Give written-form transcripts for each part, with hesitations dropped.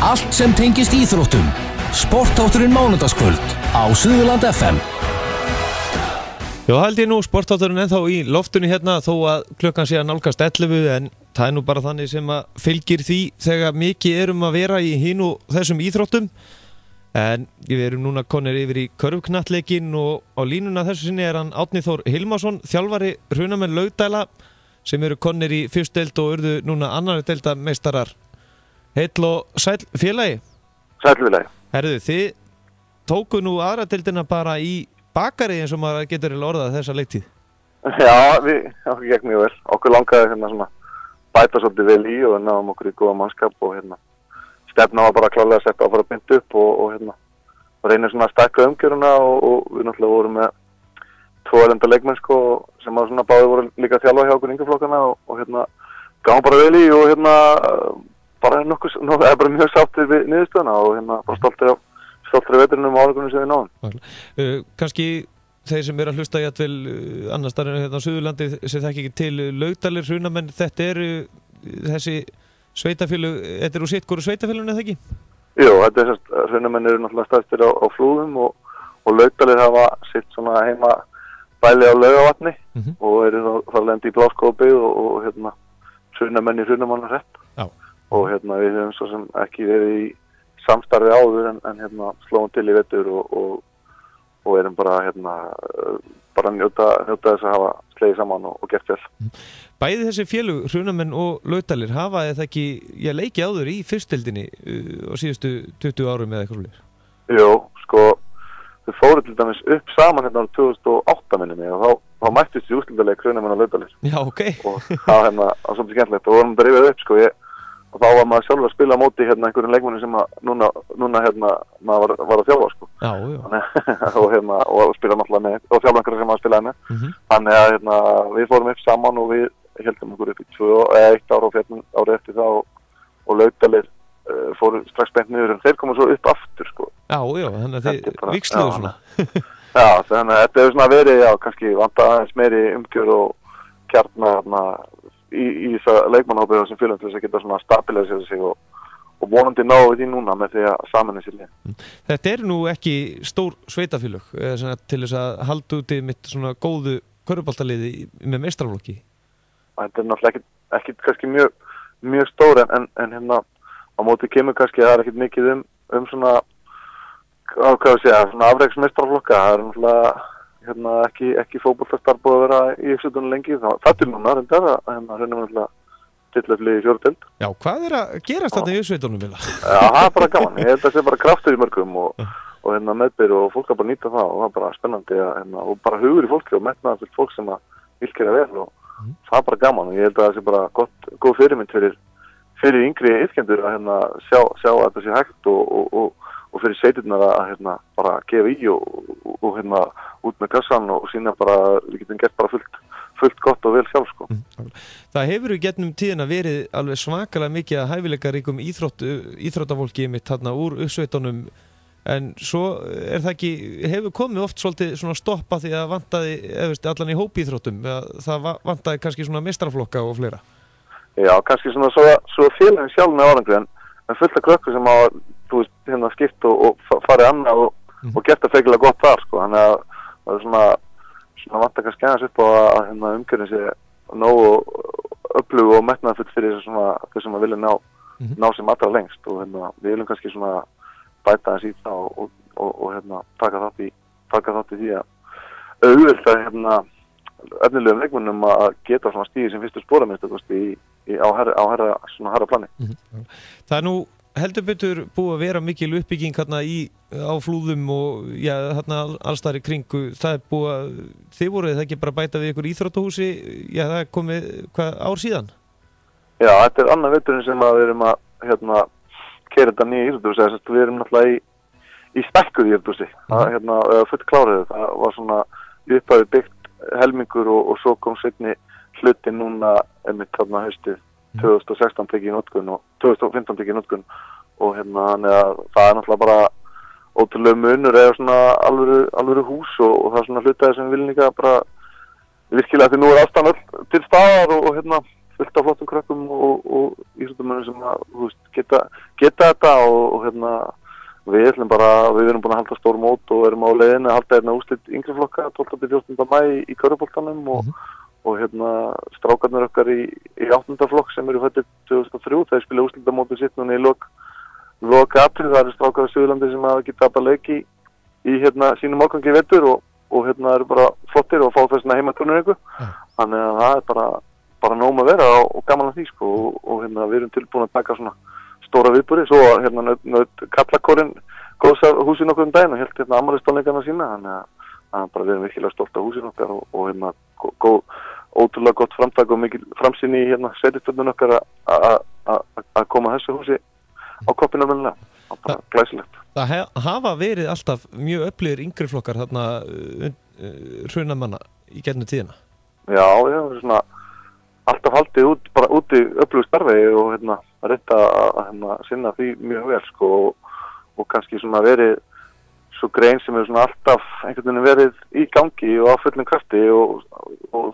Allt sem tengist íþróttum. Sportátturinn mánudagskvöld á Suðurland FM. Já, held ég nú sportátturinn ennþá í loftunni hérna þó að klukkan sé að nálgast 11 en það er nú bara þannig sem að fylgir því þegar mikið erum að vera í hinu þessum íþróttum. En við erum núna konir yfir í körfknattleikin og á línuna þessu sinni er hann Árni Þór Hilmarsson, þjálfari Hrunamenn Laugdæla sem eru konir í fyrstu deild og urðu núna annarri deildameistarar. Heill og sæll félagi. Sæll félagi. Herðu, þið tóku nú aðra deildina bara í bakari eins og maður getur orðað þessa leiktíð. Já, okkur gekk mjög vel. Okkur langaði svona bæta svolítið vel í og náðum okkur í góða mannskap og stefna var bara klálega að setja að fara að binda upp og reynir svona að stækka umgjöruna og við náttúrulega vorum með 2 erlenda leikmenn sem að svona báði voru líka að þjálfa hjá okkur yngjaflokkana og gáðum bara vel í og bara mjög sáttir við niðurstöðuna og bara stoltir af veturinn áragunum sem við náðum. Kannski þeir sem eru að hlusta jafnvel annars staðar en á Suðurlandi sem þekki ekki til Laugdælir, Hrunamenn, þetta eru þessi sveitafélög, þetta eru sitt hvoru sveitafélögin eða ekki? Jú, þetta er Hrunamenn eru náttúrulega stærstir á Flúðum og Laugdælir hafa sitt svona heima bæli á Laugavatni og eru þar lendi í Bláskópi og Hrunamenn í Hrunamannarhrepp og við höfum svo sem ekki verið í samstarfi áður en slóum til í vetur og erum bara njóta þess að hafa slegið saman og gert vel. Bæði þessi félög, Hrunamenn og Laugdælir, hafa eða ekki leiki áður í fyrstdeildinni á síðustu 20 árum eða eitthvað svoleiðis? Jú, þau fóru til dæmis upp saman árið 2008 minni og þá mættust í úrslitaleik Hrunamenn og Laugdælir. Já, ok. Og það var svolítið skemmtilegt og vorum bara rifið upp, og þá var maður sjálfur að spila á móti einhverjum leikmönnum sem núna maður var að þjálfa Já. og spila náttúrulega með og þjálfa einhverjum sem maður spilaði með. Þannig að við fórum upp saman og við heldum okkur upp í 1 ár og árið eftir það og Laugdælir fóru strax beint niður en þeir komu svo upp aftur Já, þannig að þið víxluðu svona. Já, þannig að þetta hefur svona verið kannski vantað aðeins meiri umgjör og kjarna í þessa leikmannhópi sem félögum til þess að geta svona stabilisera sig og vonandi náðu því núna með því að sameina sér lið. Þetta eru nú ekki stór sveitafélög til þess að halda úti mitt svona góðu körfuboltaliði með meistaraflokki? Þetta er náttúrulega ekki kannski mjög stór en á móti kemur kannski það er ekkit mikið svona svona afreiksmeistaraflokka. Það er náttúrulega ekki fótboltastarf búið að vera í uppsveitunum lengi. Það er núna reyndar að Hrunamenn tillöfli í 4. deild. Já, hvað er að gerast þarna í uppsveitunum? Já, það er bara gaman. Ég held að það sé bara kraftur í mörgum og meðbyr og fólk að bara nýta það og það er bara spennandi og bara hugur í fólki og metnaðar fyrir fólk sem að vil gera vel og það er bara gaman og ég held að það sé bara góð fyrirmynd fyrir yngri iðkendur að sjá að þetta sé hægt og fyrir sveitirnar að bara gefa í og út með kassan og sína bara við getum gert bara fullt gott og vel sjálf Það hefur gegnum tíðina verið alveg svakalega mikið að hæfileikaríkum íþróttafólki mitt þarna úr uppsveitunum en svo er það ekki hefur komið oft svolítið svona stoppa því að vantaði allan í hópíþróttum það vantaði kannski svona meistaraflokka og fleira Já, kannski svona svo félagin sjálf með árangri en fullt af krökkur sem hafa skipt og farið annað og gert það feikilega gott þar þannig að það er svona vantar kannski aðeins upp á að umgjörðin sé nógu öflug og metnaðarfull fyrir þau sem að vilja ná sem allra lengst og við viljum kannski svona bæta aðeins í það og taka þátt í því að auðvitað efnilegum leikmönnum að geta svona stíði sem fyrstu spóramist á herra plani. Það er nú heldur betur búið að vera mikil uppbygging á Flúðum og allsstaðar í kringu. Það er búið að þið voruð það ekki bara bæta við ykkur íþróttahúsi það er komið ár síðan? Já, þetta er annar veturinn sem við erum að keyra þetta nýja íþróttahúsi. Við erum náttúrulega í stækkuð íþróttahúsi fullt klárið. Það var svona upphafi byggt helmingur og svo kom seinni hluti núna einmitt haustið 2016 tekið í notkun og 2015 tekið í notkun og það er náttúrulega bara ótrúlega munur eða svona alvöru hús og það er svona hlutaði sem við viljum líka bara virkilega því nú er aðstæðan öll til staðar og fullt af flottum krökkum og íþróttamönnum sem að, þú veist, geta þetta og við erum búin að halda stór mót og erum á leiðinni að halda hérna úrslit yngri flokka 12.–14. maí í körfuboltanum og strákarnir okkar í 8. flokk sem eru fæddir 2003, þeir spila úrslitamótið sitt núna í lok apríl. Það eru strákar á Suðurlandi sem hafa ekki tapað leiki í sínum árgangi í vetur og eru bara flottir og fá þessna heimaturneringu. Þannig að það er bara nóg að vera og gaman að því sko og við erum tilbúin að taka svona stóra viðburði. Svo naut Kallakórinn góðs af húsinu okkur daginn og hélt afmælistónleikana sína, þannig að bara við erum virkilega stolt af húsinu okkar og ótrúlega gott framtak og mikil framsýni í sveitarstjórninni okkar að koma þessu húsi á koppinn almennilega. Bara glæsilegt. Það hafa verið alltaf mjög öflugir yngri flokkar þarna hrunamanna í gegnum tíðina. Já, svona alltaf haldið úti öflugu starfi og reynda að sinna því mjög vel sko og kannski svona verið svo grein sem er svona alltaf einhvern veginn verið í gangi og á fullum krafti og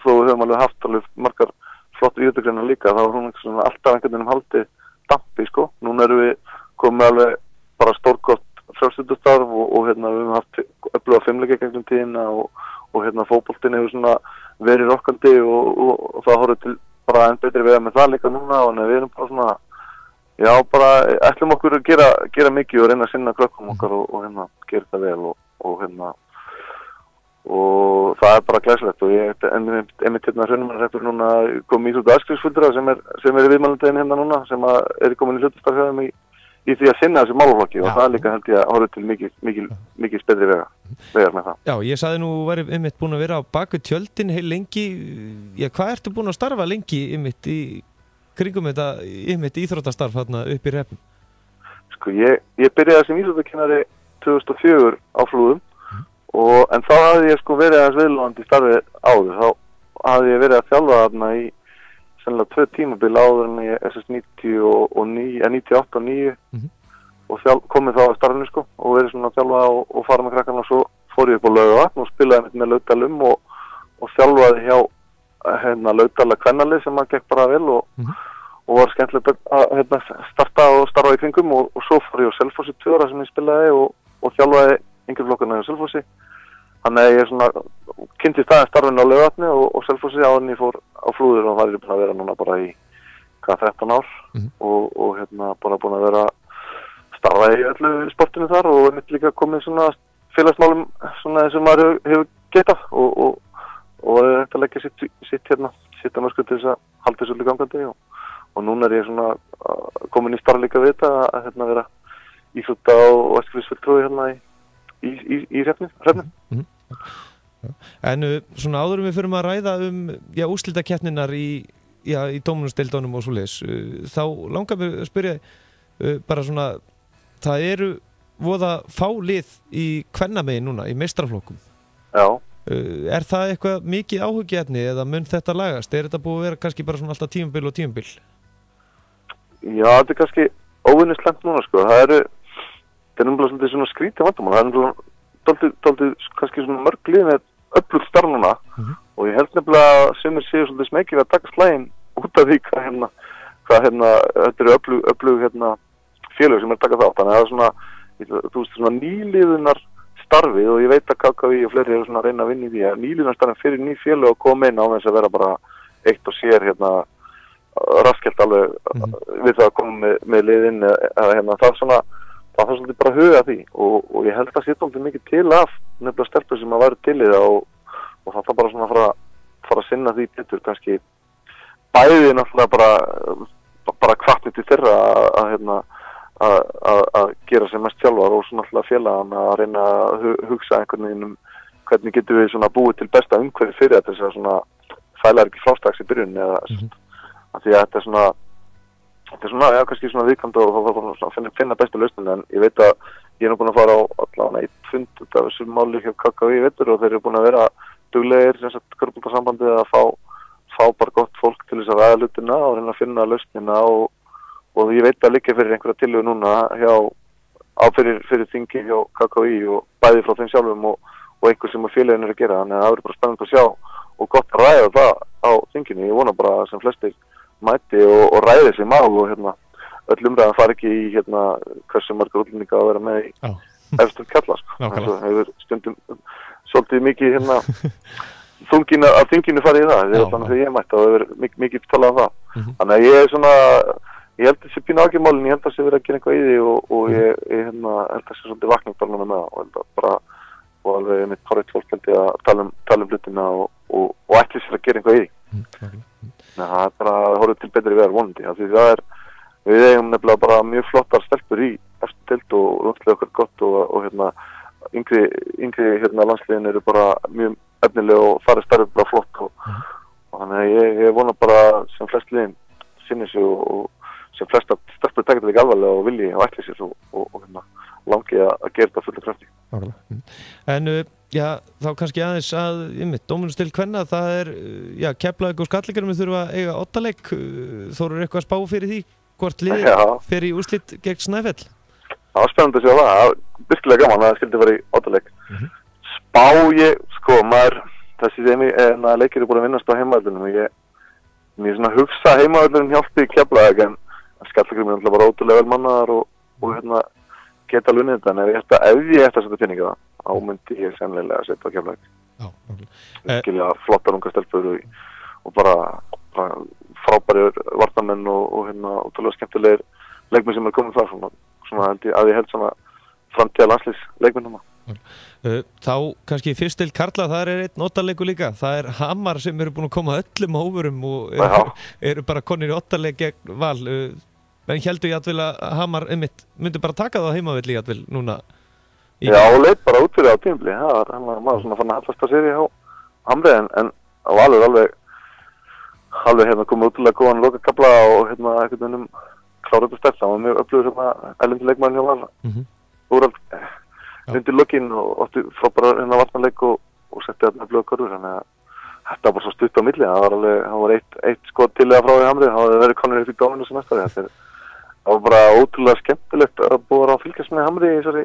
þó við höfum alveg haft alveg margar flott íþróttagreinar líka, þá er hún svona alltaf einhvern veginn haldið dampi sko. Núna erum við komið alveg bara stórgott frjálsíþróttastarf og við höfum haft öfluga fimleika gegnum tíðina og fótboltinn hefur svona verið rokkandi og það horfður til bara enn betri vega með það líka núna og við erum bara svona bara ætlum okkur að gera mikið og reyna að sinna krökkum okkar og gera það vel og það er bara glæsilegt og ég einmitt Hrunamannahrepur núna komið í svona aðskrifsfulltrúa sem er í viðmælandeginn núna sem er komin í hlutastarf í því að sinna þessi málaflokki og það líka held ég að horfa til mikið spennri vegar með það. Já, ég sagði nú verið einmitt búin að vera á baku tjöldin heil lengi. Hvað ertu búin að starfa lengi einmitt í kringum þetta einmitt íþróttastarf þarna upp í Hrepum? Sko, ég byrjaði sem íþróttakennari 2004 á Flúðum en þá hafði ég sko verið aðeins viðlóðandi í starfi áður. Þá hafði ég verið að þjálfa þarna í sennilega 2 tímabil áður en ég SS 98 og 9 og komið þá að starfinu sko og verið svona að þjálfa og fara með krakkarna og svo fór ég upp á Laugavatn og spilaði með Laugdalum og þjálfaði hjá Laugdala kvennalið sem að gekk bara vel og var skemmtilegt að starta og starfa í kringum og svo fór ég á Selfossi 2 ára sem ég spilaði og þjálfaði yngri flokkana á Selfossi. Þannig að ég svona kynntist aðeins starfinu á Laugavatni og Selfossi áður en ég fór á Flúður og það er búin að vera núna bara í 13 ár og bara búin að vera starfa í öllu sportinu þar og mitt líka komið svona félagsmálum svona eins og maður hefur getað og er eftir að leggja sitt að mörgum til þess að halda þessu öllu gangandi og núna er ég svona komin í starf líka við þetta að vera íþrótta og æskilsfulltrúi í Hrefnum. En svona áður við fyrir að ræða úrslitakeppninar í dómnumsdeildunum og svoleiðis, þá langar mér að spyrja bara svona, það eru voða fá lið í kvennamegin núna, í meistaraflokkum. Já. Er það eitthvað mikið áhugjefni eða mun þetta lagast? Er þetta búið að vera kannski bara svona alltaf tímabil og tímabil? Já, þetta er kannski óvinnislemt núna sko, það er náttúrulega svolítið svona skrítið vandamál, það er náttúrulega dálítið kannski svona mörg lið með öflugt starf núna og ég held nefnilega að sumir séu svolítið smekið að taka slægin út af því hvað þetta eru öflug félög sem er að taka þátt, þannig að það er svona, þú veist, svona nýliðunar starfið og ég veit að KKÍ og fleiri eru svona að reyna að vinna í því að nýliðunar starfið fyrir ný félög að koma inn á þess að vera bara eitt og sér raskelt alveg við það að koma með liðinn það er svona það þarf svolítið bara að huga því og ég held að sé svolítið mikið til af nefnilega stelpur sem að væri til í það og það þarf bara svona að fara að sinna því betur kannski bæði náttúrulega bara hvatni til þeirra að gera sem mest sjálfar og svona náttúrulega félagann að reyna að hugsa einhvern veginn hvernig getum við svona búið til besta umhverfi fyrir þetta þess að svona fælar ekki frástaks í byrjun eða að því að þetta er svona, já, kannski svona viðkvæmt og finna bestu lausnina en ég veit að ég er nú búin að fara á allavega eitt fund út af þessu máli hjá KKÍ í vetur og þeir eru búin að vera duglegir sem sagt körfuboltasambandið að fá bara gott fólk til þess að ræða hlutina og reyna að finna lausnina og ég veit að liggja fyrir einhverja tillögu núna fyrir þingi hjá KKÍ og bæði frá þeim sjálfum og einhver sem félagin er að gera, þannig að það verður bara spennandi að sjá og gott að ræða það á þinginu. Ég vona bara sem flestir mæti og ræði þessi mál og öll umræðan fari ekki í hversu margar útlendinga að vera með í efstum kalla sko. Það hefur stundum svolítið mikið þungin af þinginu farið í það, þannig að ég mætti og það hefur mikið talað um það. Þannig að ég held að þessi pínu ágjumálinn, ég held að þessi verið að gera eitthvað í því og ég held að þessi svolítið vakning bara núna með það og held að bara og alveg mitt korrekt fólk held ég að tala um hlutina og ætli sér að gera eitthvað í því. Það er bara að horfa til betri vegar vonandi, því við eigum nefnilega bara mjög flottar stelpur í eftir deild og rúmslega okkar gott og yngri landsliðin eru bara mjög efnileg og farið starfið bara flott og þannig að ég vona bara sem flest liðin sinni sig og sem flest að stelpur taka þetta ekki alvarlega og vilji og ætli sér og langi að gera þetta fullu krafti. En þá kannski aðeins að dóminusdeild kvenna, það er Keflavík og Skallagrímur þurfa að eiga oddaleik. Þóru eitthvað að spá fyrir því hvort liðið fer í úrslit gegn Snæfell? Það var spennandi að sjá það, virkilega gaman að það skildi fara í oddaleik. Spá ég, þessi leikir eru búin að vinnast á heimavöllunum og ég hugsa heimavöllunum hjálpi Keflavík en Skallagrímur er bara ótrúlega vel mannaðar og geta alveg unnið þetta, en ef ég ætti að setja peninga þá myndi ég sennilega að setja á Keflavík. Skilja flottar unga stelpur og bara frábærir varnarmenn og ótrúlega skemmtilegir leikmenn sem komið þar svona held ég held svona framtíða landsliðsleikmennum. Þá kannski fyrst karla, það er einn ottaleikur líka, það er Hamar sem eru búin að koma öllum óvurum og eru bara konir í ottaleik gegn Val. En heldur ég að Hamar myndi bara taka það á heimavelli jafnvel núna? Já, leit bara út fyrir á tímabili. Maður svona fann að hallast að sér í Hamri en Valur alveg komið útrúlega góðan lokakafla og einhvern veginn klára þetta sterkt. Það var mjög öflugur erlendi leikmaður hjá Val. Úrald undir lokinn og átti frábæra varnarleik og setti þarna öfluga körfur. Þannig að þetta var bara svo stutt á milli. Það var eitt skot til eða frá í Hamri. Það hafði verið konur upp í dóminu sem næsta því. Það var bara ótrúlega skemmtilegt að búa að fylgjast með Hamri í þessari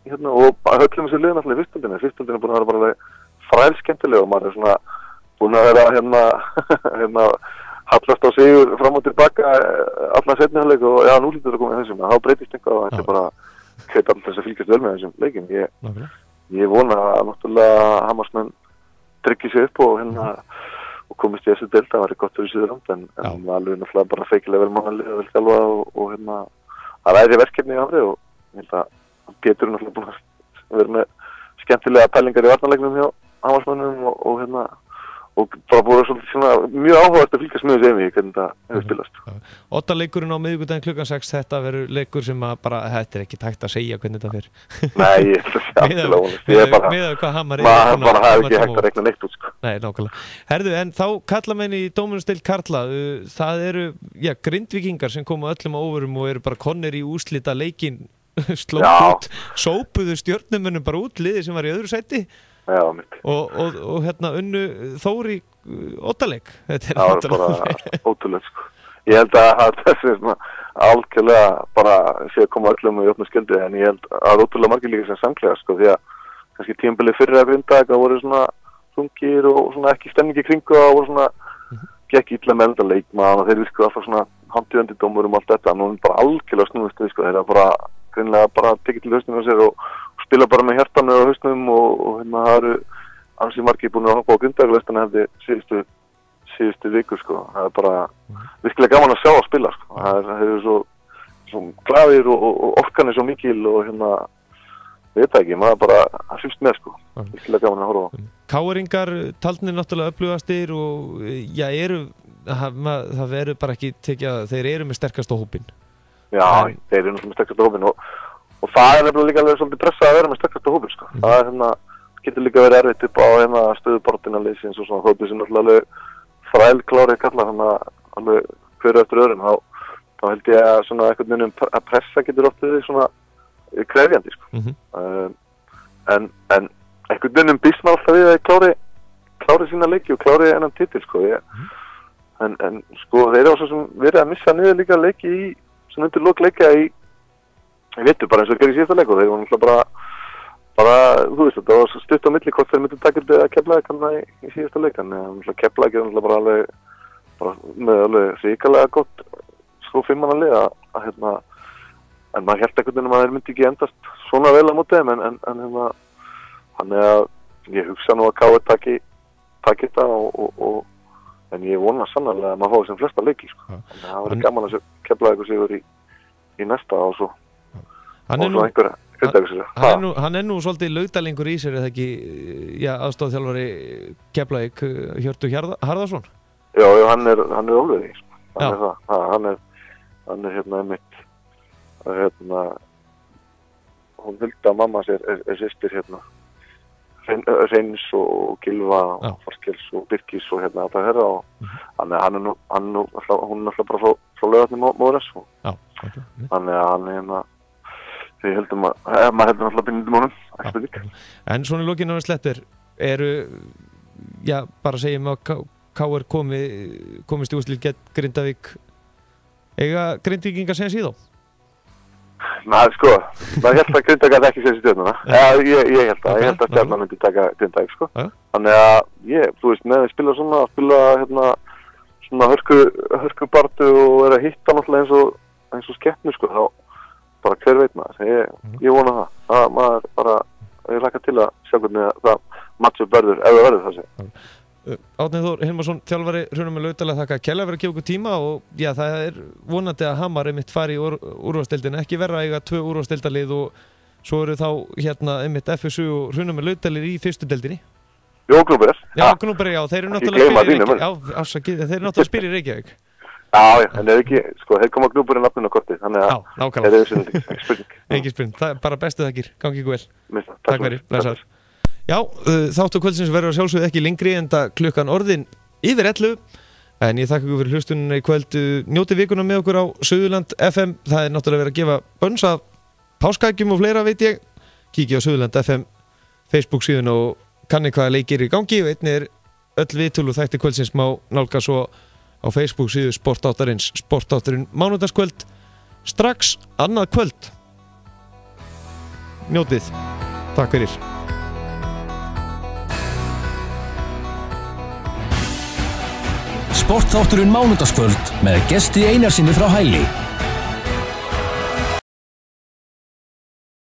og höllum þessu liðin alltaf í fyrstöldinu. Fyrstöldinu er búin að vera bara fræl skemmtileg og maður er svona búin að vera hallast á sigur fram og tilbaka allan seinni hálfleik og nú hlýtur að koma í þessum. Þá breytist eitthvað og þetta er bara hveit alltaf þess að fylgjast vel með þessum leikin. Ég vona að náttúrulega Hamarsmenn tryggir sig upp og komist í þessu deild, það var gott fyrir Suðurland en alveg náttúrulega bara feikilega vel mannalið og vel þjálfa og það væri verkefni í Hamri og ég held að Pétur náttúrulega búin að vera með skemmtilega pælingar í varnarleiknum hjá Hamarsmönnum og bara búin svolítið svona mjög áhugavert að fylgjast með þessu hvernig þetta hefur spilast. Ottaleikurinn á miðvikudaginn klukkan 6, þetta verður leikur sem bara, þetta er ekki tækt að segja hvernig þetta fer. Nei, ég ætla að segja alltaf ónist. Með hvað Hamar maður bara hafi ekki hægt að reikna neitt út sko. Nei, nákvæmlega. Herðu, en þá karlamenn í dóminusdeild karla, það eru, Grindvíkingar sem koma öllum á óvurum og eru bara konir í úrslita leikinn sópuðu stjörnumönnum bara út liði sem var í öðru sæti. Já, mitt. Og unnu Þóri ottaleik. Það var bara ótrúlega sko. Ég held að þessi algjörlega bara sé að koma öllum í opnu skildi en ég held að ótrúlega margir líka sem samklega sko því að kannski tímabilið fyrir að Grindavík það voru svona þungir og svona ekki stemningi kringu og voru svona gekk illa með enda leikmann og þeir visku alltaf svona handjöndi dómurum og allt þetta nú er bara algjörlega snúðist sko þeir bara greinlega bara tekið til hausnum á sér og spila bara með hjartanu á hausnum og það eru ansi margir búin að hoppa á Grindavík-listan hefði síðustu viku sko. Það er bara virkilega gaman að sjá að spila sko. Það er svo glaðir og orkan er svo mikil og veit það ekki, maður bara hrifst með sko. Virkilega gaman að horfa á. Káringar taldnir náttúrulega öflugastir og það verður bara ekki tekið að þeir eru með sterkasta hópinn. Já, þeir eru náttúrulega með sterkasta hópinn og það er nefnilega líka alveg svolítið pressa að vera með sterkasta hópinn sko. Það getur líka verið erfitt upp á stöðubortina liðsins og svona þóttu sem náttúrulega fræl klárið kalla alveg hverju eftir öðrum þá held ég að svona einhvern veginn að pressa getur oft verið svona krefjandi sko. En einhvern veginn býst maður alltaf við að klári sína leiki og klári enn titil sko. En sko þeir eru á svo sem verið að missa niður líka leiki í sem undir lok leika í vittu bara eins og gerði síðasta leik og þeir voru náttúrulega bara, þú veist þetta var stutt á milli hvort þeir myndu taka þetta að Keflavík í síðasta leik en Keflavík er náttúrulega bara alveg bara með alveg ríkalega gott sko 5-manna lið að hérna, en maður hélt einhvern veginn að þeir myndi ekki endast svona vel á móti þeim en hérna, þannig að ég hugsa nú að KR taki þetta en ég vona sannarlega að maður fái sem flesta leiki sko. Þannig að það verður gaman að Keflavíkur sigur í næsta og svo einhverja hann er nú svolítið laugdalingur í sér eða ekki, aðstofþjálfari Keflavík Hjörtur Harðarsson. Já, hann er alveg því sko. Hann er hérna einmitt hérna hún Hulda mamma sér er systir hérna Reyns og Gylfa og Farskels og Birkis og hérna þetta herra og þannig að hún er alltaf bara frá Laugarni móður þess þannig að hann hérna því heldum maður heldur alltaf bindum honum En svona í lokinu á sleppir eru bara segjum að KR komist í úrslit gegn Grindavík eiga Grindvíkingar sem síðan? Sko, maður held að Grindavík gæti ekki séð sér stjörnuna. Ég held að stjörnan myndi taka Grindavík, sko. Þannig að þú veist, með að spila hérna, svona hörkubartu og vera að hitta náttúrulega eins og skeppnu, sko, þá bara hver veit maður. Ég vona það. Maður bara, ég hlakka til að sjá hvernig það matchup verður, ef það verður það sé. Árni Þór Hilmarsson, þjálfari Hrunum með Laudal að þakka kærlega fyrir að gefa okkur tíma og það er vonandi að Hamar einmitt fari í úrvalsdeildina, ekki verra að eiga 2 úrvalsdeildarlið og svo eru þá hérna einmitt FSU og Hrunum með Laudalir í fyrstu deildinni. Jó, Gnúber. Þeir eru náttúrulega að spila í Reykjavík. Já, en eða ekki, sko, þeir koma Gnúber í nafninu á kortið, þannig að þeir eru ekki spurning. Ekki spurning, það er bara bestu þakkir, gangi ykkur vel. Takk fyrir. Já, þáttu kvöldsins verður að sjálfsögðu ekki lengri en það klukkan orðin yfir 11 en ég þakka ykkur fyrir hlustunina í kvöld njóti vikuna með okkur á Suðurland FM það er náttúrulega verið að gefa bönns af páskaeggjum og fleira veit ég kíkja á Suðurland FM Facebook síðan og kanni hvaða leikir í gangi og einnig er öll viðtöl og þætti kvöldsins má nálga svo á Facebook síðu Sportáttarinn mánudagskvöld strax annað kvöld njótið, takk fyrir Sportþátturinn mánudagskvöld með gesti Einarsinni frá Hæli